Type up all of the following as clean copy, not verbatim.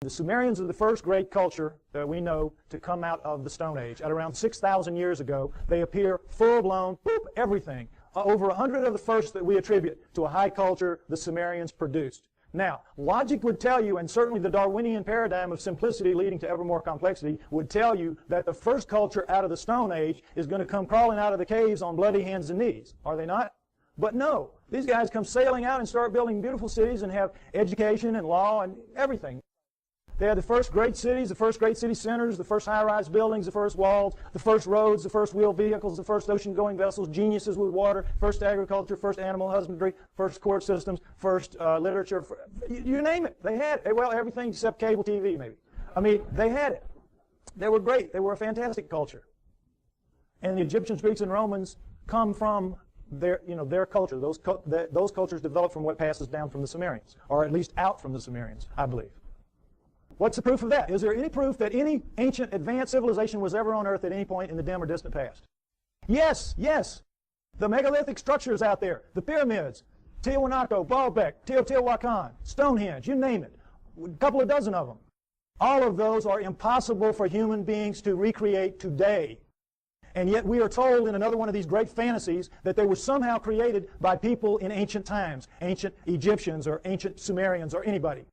The Sumerians are the first great culture that we know to come out of the Stone Age. At around 6,000 years ago, they appear full-blown, everything. Over 100 of the first that we attribute to a high culture the Sumerians produced. Now, logic would tell you, and certainly the Darwinian paradigm of simplicity leading to ever more complexity would tell you that the first culture out of the Stone Age is going to come crawling out of the caves on bloody hands and knees. Are they not? But no, these guys come sailing out and start building beautiful cities and have education and law and everything. They had the first great cities, the first great city centers, the first high-rise buildings, the first walls, the first roads, the first wheeled vehicles, the first ocean-going vessels, geniuses with water, first agriculture, first animal husbandry, first court systems, first literature. You name it, they had it. Well, everything except cable TV, maybe. I mean, they had it. They were great. They were a fantastic culture. And the Egyptians, Greeks, and Romans come from their culture. Those cultures developed from what passes down from the Sumerians, or at least out from the Sumerians, I believe. What's the proof of that? Is there any proof that any ancient advanced civilization was ever on Earth at any point in the dim or distant past? Yes, yes. The megalithic structures out there, the pyramids, Tiwanaku, Baalbek, Teotihuacan, Stonehenge, you name it. A couple of dozen of them. All of those are impossible for human beings to recreate today. And yet we are told in another one of these great fantasies that they were somehow created by people in ancient times, ancient Egyptians or ancient Sumerians or anybody.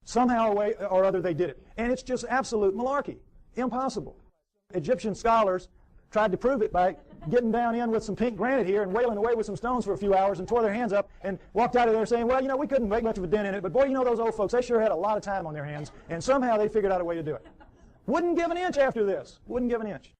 Somehow or other they did it. And it's just absolute malarkey. Impossible. Egyptian scholars tried to prove it by getting down in with some pink granite here and wailing away with some stones for a few hours and tore their hands up and walked out of there saying, well, we couldn't make much of a dent in it, but boy, those old folks, they sure had a lot of time on their hands, and somehow they figured out a way to do it. Wouldn't give an inch after this. Wouldn't give an inch.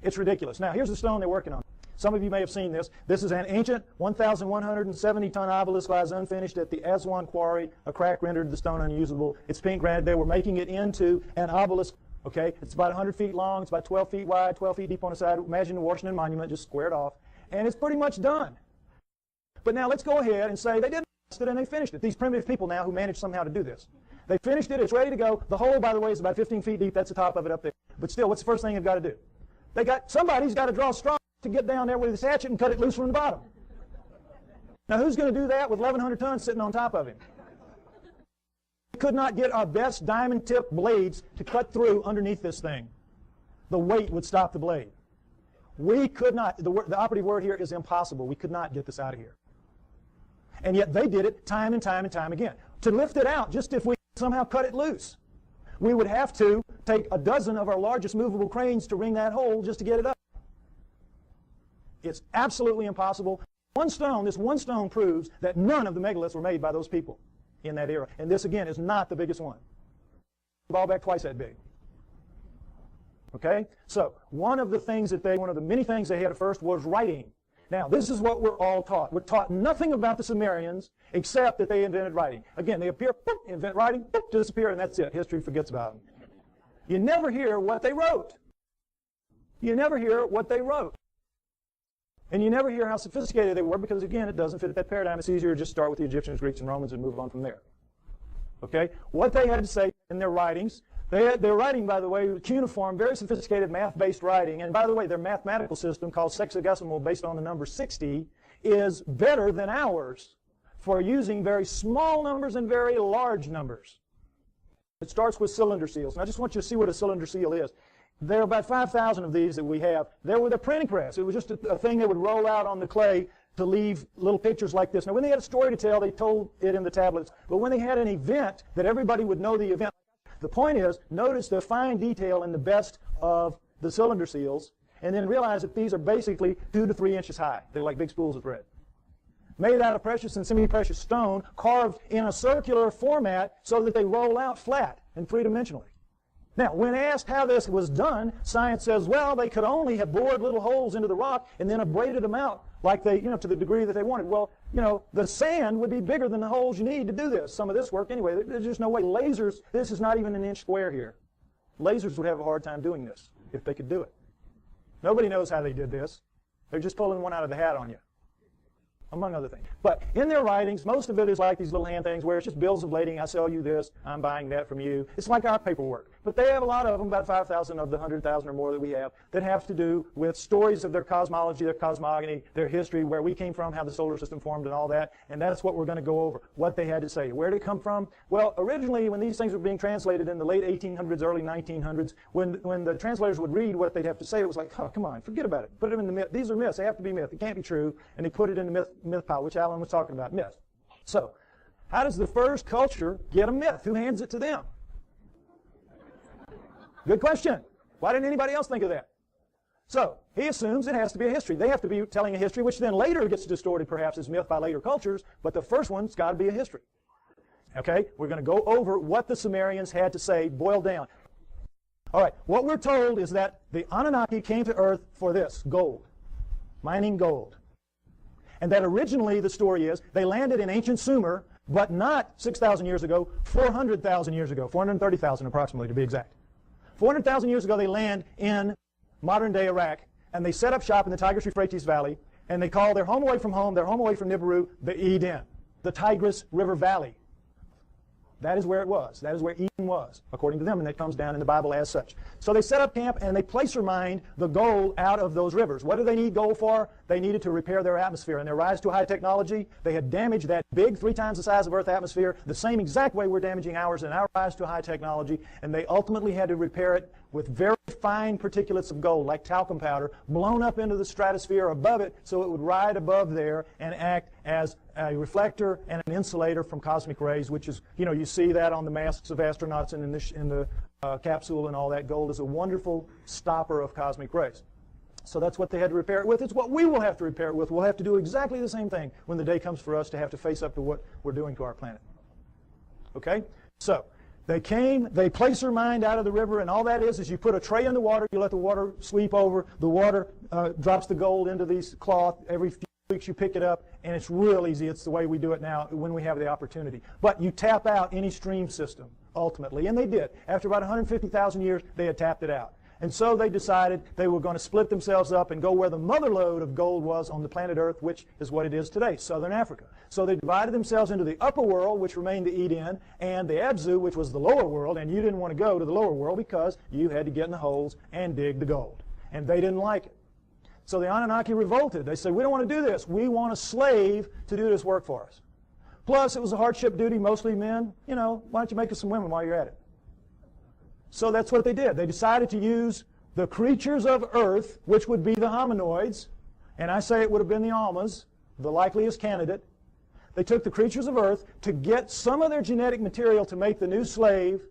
It's ridiculous. Now, here's the stone they're working on. Some of you may have seen this. This is an ancient 1,170-ton obelisk lies unfinished at the Aswan quarry. A crack rendered the stone unusable. It's pink granite. They were making it into an obelisk. Okay, it's about 100 feet long. It's about 12 feet wide, 12 feet deep on the side. Imagine the Washington Monument just squared off. And it's pretty much done. But now let's go ahead and say they didn't finish it and they finished it. These primitive people now who managed somehow to do this. They finished it. It's ready to go. The hole, by the way, is about 15 feet deep. That's the top of it up there. But still, what's the first thing they've got to do? Somebody's got to draw straw to get down there with his hatchet and cut it loose from the bottom. Now, who's going to do that with 1,100 tons sitting on top of him? We could not get our best diamond-tipped blades to cut through underneath this thing. The weight would stop the blade. We could not. The operative word here is impossible. We could not get this out of here. And yet they did it time and time and time again. To lift it out, just if we somehow cut it loose, we would have to take a dozen of our largest movable cranes to wring that hole just to get it up. It's absolutely impossible. This one stone proves that none of the megaliths were made by those people in that era. And this, again, is not the biggest one. Baalbek twice that big. Okay? So, one of the many things they had at first was writing. Now, this is what we're all taught. We're taught nothing about the Sumerians except that they invented writing. Again, they appear, boop, invent writing, boop, disappear, and that's it. History forgets about them. You never hear what they wrote. You never hear what they wrote. And you never hear how sophisticated they were because, again, it doesn't fit that paradigm. It's easier to just start with the Egyptians, Greeks, and Romans and move on from there. Okay? What they had to say in their writings, their writing, by the way, was cuneiform, very sophisticated math-based writing. And by the way, their mathematical system, called sexagesimal, based on the number 60, is better than ours for using very small numbers and very large numbers. It starts with cylinder seals. And I just want you to see what a cylinder seal is. There are about 5,000 of these that we have. There with a printing press. It was just a thing that would roll out on the clay to leave little pictures like this. Now, when they had a story to tell, they told it in the tablets. But when they had an event that everybody would know the event, the point is, notice the fine detail in the best of the cylinder seals, and then realize that these are basically 2 to 3 inches high. They're like big spools of thread. Made out of precious and semi-precious stone, carved in a circular format so that they roll out flat and three-dimensionally. Now, when asked how this was done, science says, well, they could only have bored little holes into the rock and then abraded them out like they, to the degree that they wanted. Well, the sand would be bigger than the holes you need to do this. Some of this work anyway. There's just no way. Lasers, this is not even an inch square here. Lasers would have a hard time doing this if they could do it. Nobody knows how they did this. They're just pulling one out of the hat on you. among other things. But in their writings, most of it is like these little hand things where it's just bills of lading. I sell you this, I'm buying that from you. It's like our paperwork. But they have a lot of them, about 5,000 of the 100,000 or more that we have, that have to do with stories of their cosmology, their cosmogony, their history, where we came from, how the solar system formed and all that. And that's what we're going to go over, what they had to say. Where did it come from? Well, originally, when these things were being translated in the late 1800s, early 1900s, when the translators would read what they'd have to say, it was like, oh, come on, forget about it. Put them in the myth. These are myths. They have to be myth. It can't be true. And they put it in the myth pile, which Alan was talking about, myth. So, how does the first culture get a myth? Who hands it to them? Good question. Why didn't anybody else think of that? So, he assumes it has to be a history. They have to be telling a history, which then later gets distorted perhaps as myth by later cultures, but the first one's got to be a history. Okay? We're going to go over what the Sumerians had to say, boiled down. All right, what we're told is that the Anunnaki came to Earth for this, gold, mining gold. And that originally, the story is, they landed in ancient Sumer, but not 6,000 years ago, 400,000 years ago, 430,000 approximately to be exact. 400,000 years ago, they land in modern-day Iraq, and they set up shop in the Tigris-Euphrates Valley, and they call their home away from home, their home away from Nibiru, the Eden, the Tigris River Valley. That is where it was. That is where Eden was, according to them, and it comes down in the Bible as such. So they set up camp, and they placer mined the gold out of those rivers. What do they need gold for? They needed to repair their atmosphere. In their rise to high technology, they had damaged that big, 3 times the size of Earth atmosphere, the same exact way we're damaging ours in our rise to high technology, and they ultimately had to repair it with very fine particulates of gold, like talcum powder, blown up into the stratosphere above it so it would ride above there and act as a reflector and an insulator from cosmic rays, which is, you know, you see that on the masks of astronauts and in the capsule and all that. Gold is a wonderful stopper of cosmic rays. So that's what they had to repair it with. It's what we will have to repair it with. We'll have to do exactly the same thing when the day comes for us to have to face up to what we're doing to our planet. Okay? So they came, they placer mined out of the river, and all that is you put a tray in the water, you let the water sweep over, the water drops the gold into these cloth. Every few weeks you pick it up, and it's real easy. It's the way we do it now when we have the opportunity. But you tap out any stream system, ultimately, and they did. After about 150,000 years, they had tapped it out. And so they decided they were going to split themselves up and go where the mother lode of gold was on the planet Earth, which is what it is today, southern Africa. So they divided themselves into the upper world, which remained the Eden, and the Abzu, which was the lower world, and you didn't want to go to the lower world because you had to get in the holes and dig the gold. And they didn't like it. So the Anunnaki revolted. They said, we don't want to do this. We want a slave to do this work for us. Plus, it was a hardship duty, mostly men. You know, why don't you make us some women while you're at it? So that's what they did. They decided to use the creatures of Earth, which would be the hominoids, and I say it would have been the Almas, the likeliest candidate. They took the creatures of Earth to get some of their genetic material to make the new slave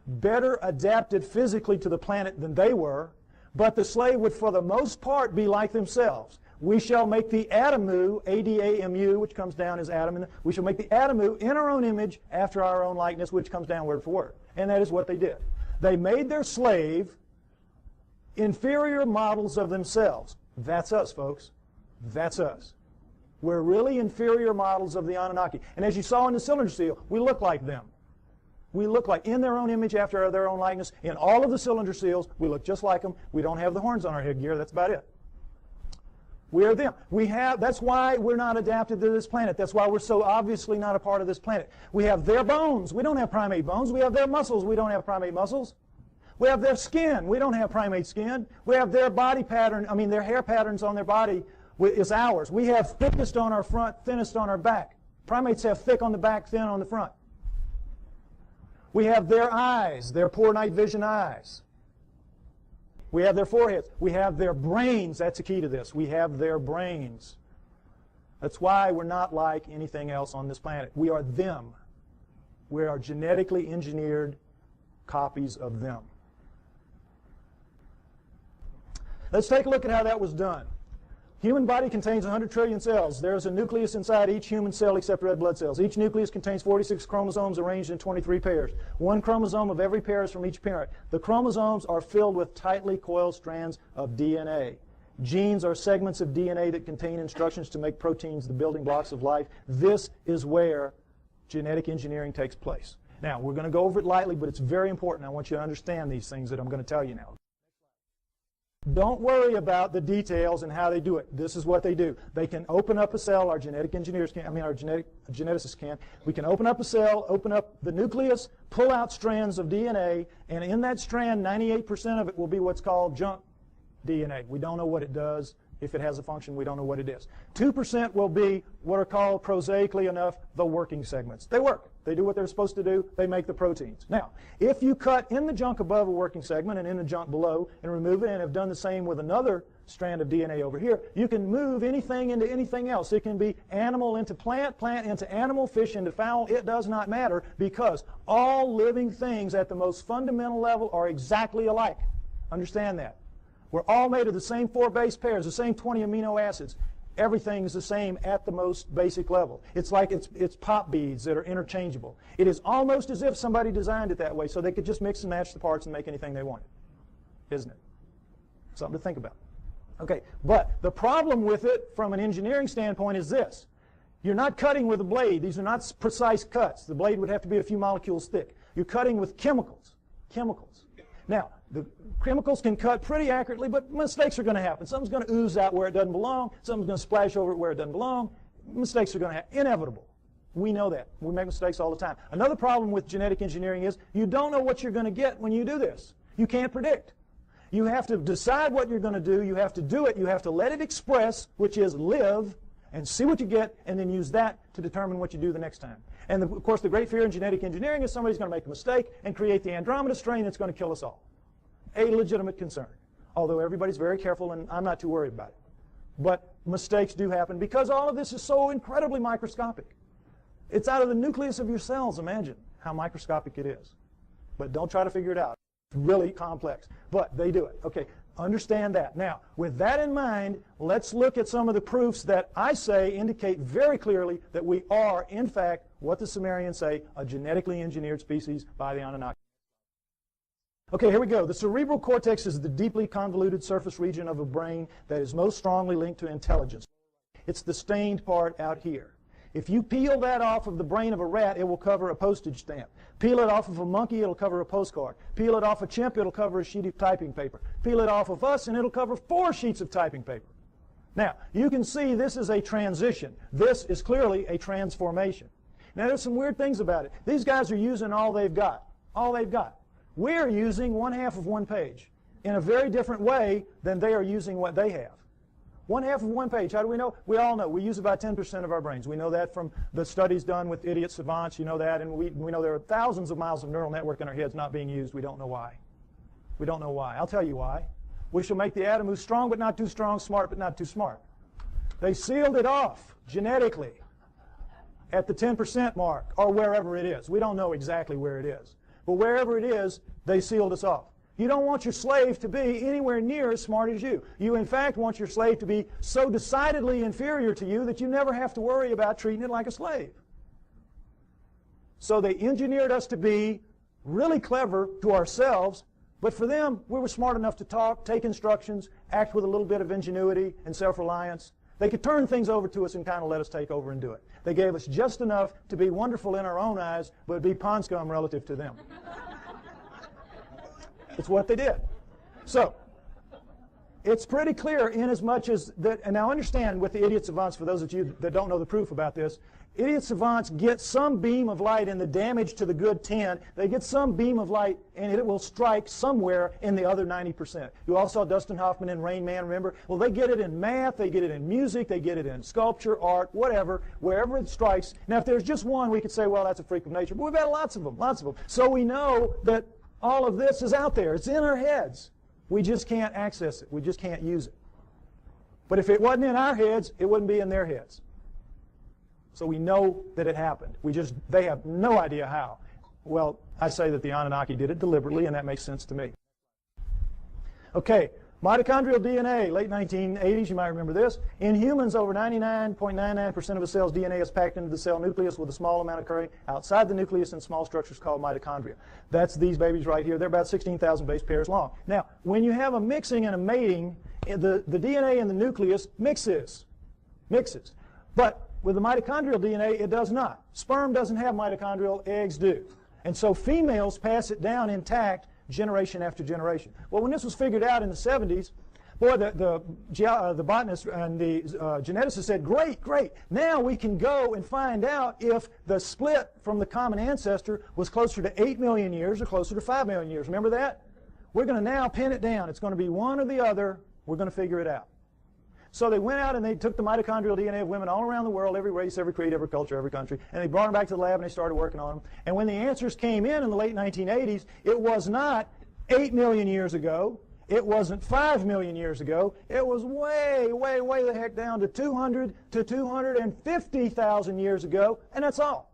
better adapted physically to the planet than they were, but the slave would for the most part be like themselves. We shall make the Adamu, A-D-A-M-U, which comes down as Adam, and we shall make the Adamu in our own image after our own likeness, which comes down word for word. And that is what they did. They made their slave inferior models of themselves. That's us, folks. That's us. We're really inferior models of the Anunnaki. And as you saw in the cylinder seal, we look like them. We look like, in their own image, after their own likeness. In all of the cylinder seals, we look just like them. We don't have the horns on our headgear. That's about it. We are them. That's why we're not adapted to this planet. That's why we're so obviously not a part of this planet. We have their bones. We don't have primate bones. We have their muscles. We don't have primate muscles. We have their skin. We don't have primate skin. We have their body pattern, their hair patterns on their body is ours. We have thickest on our front, thinnest on our back. Primates have thick on the back, thin on the front. We have their eyes, their poor night vision eyes. We have their foreheads. We have their brains. That's the key to this. We have their brains. That's why we're not like anything else on this planet. We are them. We are genetically engineered copies of them. Let's take a look at how that was done. Human body contains 100 trillion cells. There's a nucleus inside each human cell except red blood cells. Each nucleus contains 46 chromosomes arranged in 23 pairs. One chromosome of every pair is from each parent. The chromosomes are filled with tightly coiled strands of DNA. Genes are segments of DNA that contain instructions to make proteins, the building blocks of life. This is where genetic engineering takes place. Now, we're going to go over it lightly, but it's very important. I want you to understand these things that I'm going to tell you now. Don't worry about the details and how they do it. This is what they do. They can open up a cell, our genetic engineers can, our geneticists can. We can open up a cell, open up the nucleus, pull out strands of DNA, and in that strand, 98% of it will be what's called junk DNA. We don't know what it does. If it has a function, we don't know what it is. 2% will be what are called, prosaically enough, the working segments. They work. They do what they're supposed to do. They make the proteins. Now, if you cut in the junk above a working segment and in the junk below and remove it and have done the same with another strand of DNA over here, you can move anything into anything else. It can be animal into plant, plant into animal, fish into fowl. It does not matter because all living things at the most fundamental level are exactly alike. Understand that. We're all made of the same 4 base pairs, the same 20 amino acids. Everything is the same at the most basic level. It's like it's pop beads that are interchangeable. It is almost as if somebody designed it that way so they could just mix and match the parts and make anything they wanted. Isn't it? Something to think about. Okay, but the problem with it from an engineering standpoint is this. You're not cutting with a blade. These are not precise cuts. The blade would have to be a few molecules thick. You're cutting with chemicals. Chemicals. Now, the chemicals can cut pretty accurately, but mistakes are going to happen. Something's going to ooze out where it doesn't belong. Something's going to splash over it where it doesn't belong. Mistakes are going to happen. Inevitable. We know that. We make mistakes all the time. Another problem with genetic engineering is you don't know what you're going to get when you do this. You can't predict. You have to decide what you're going to do. You have to do it. You have to let it express, which is live, and see what you get, and then use that to determine what you do the next time. And of course, the great fear in genetic engineering is somebody's going to make a mistake and create the Andromeda strain that's going to kill us all. A legitimate concern, although everybody's very careful and I'm not too worried about it. But mistakes do happen because all of this is so incredibly microscopic. It's out of the nucleus of your cells. Imagine how microscopic it is. But don't try to figure it out. It's really complex. But they do it. Okay, understand that. Now, with that in mind, let's look at some of the proofs that I say indicate very clearly that we are, in fact, what the Sumerians say, a genetically engineered species by the Anunnaki. Okay, here we go. The cerebral cortex is the deeply convoluted surface region of a brain that is most strongly linked to intelligence. It's the stained part out here. If you peel that off of the brain of a rat, it will cover a postage stamp. Peel it off of a monkey, it'll cover a postcard. Peel it off a chimp, it'll cover a sheet of typing paper. Peel it off of us, and it'll cover 4 sheets of typing paper. Now, you can see this is a transition. This is clearly a transformation. Now, there's some weird things about it. These guys are using all they've got. All they've got. We're using 1/2 of 1 page in a very different way than they are using what they have. 1/2 of 1 page. How do we know? We all know. We use about 10% of our brains. We know that from the studies done with idiot savants. You know that. And we know there are thousands of miles of neural network in our heads not being used. We don't know why. We don't know why. I'll tell you why. We shall make the atom who's strong but not too strong, smart but not too smart. They sealed it off genetically at the 10% mark or wherever it is. We don't know exactly where it is. But wherever it is, they sealed us off. You don't want your slave to be anywhere near as smart as you. You, in fact, want your slave to be so decidedly inferior to you that you never have to worry about treating it like a slave. So they engineered us to be really clever to ourselves, but for them, we were smart enough to talk, take instructions, act with a little bit of ingenuity and self-reliance. They could turn things over to us and kind of let us take over and do it. They gave us just enough to be wonderful in our own eyes, but be pond scum relative to them. It's what they did. So, it's pretty clear in as much as that, and now understand with the idiot savants, for those of you that don't know the proof about this, idiot savants get some beam of light in the damage to the good 10. They get some beam of light and it will strike somewhere in the other 90%. You all saw Dustin Hoffman in Rain Man, remember? Well, they get it in math, they get it in music, they get it in sculpture, art, whatever, wherever it strikes. Now, if there's just one, we could say, well, that's a freak of nature. But we've got lots of them, lots of them. So we know that all of this is out there. It's in our heads. We just can't access it. We just can't use it. But if it wasn't in our heads, it wouldn't be in their heads. So we know that it happened. They have no idea how. Well, I say that the Anunnaki did it deliberately, and that makes sense to me. Okay, mitochondrial DNA, late 1980s, you might remember this. In humans, over 99.99% of a cell's DNA is packed into the cell nucleus with a small amount occurring outside the nucleus in small structures called mitochondria. That's these babies right here. They're about 16,000 base pairs long. Now, when you have a mixing and a mating, the DNA in the nucleus mixes. But with the mitochondrial DNA, it does not. Sperm doesn't have mitochondrial, eggs do. And so females pass it down intact generation after generation. Well, when this was figured out in the 70s, Boy, the botanist and the geneticist said, great, great. Now we can go and find out if the split from the common ancestor was closer to 8 million years or closer to 5 million years. Remember that? We're going to now pin it down. It's going to be one or the other. We're going to figure it out. So they went out and they took the mitochondrial DNA of women all around the world, every race, every creed, every culture, every country, and they brought them back to the lab and they started working on them. And when the answers came in the late 1980s, it was not 8 million years ago. It wasn't 5 million years ago. It was way, way, way the heck down to 200 to 250,000 years ago, and that's all.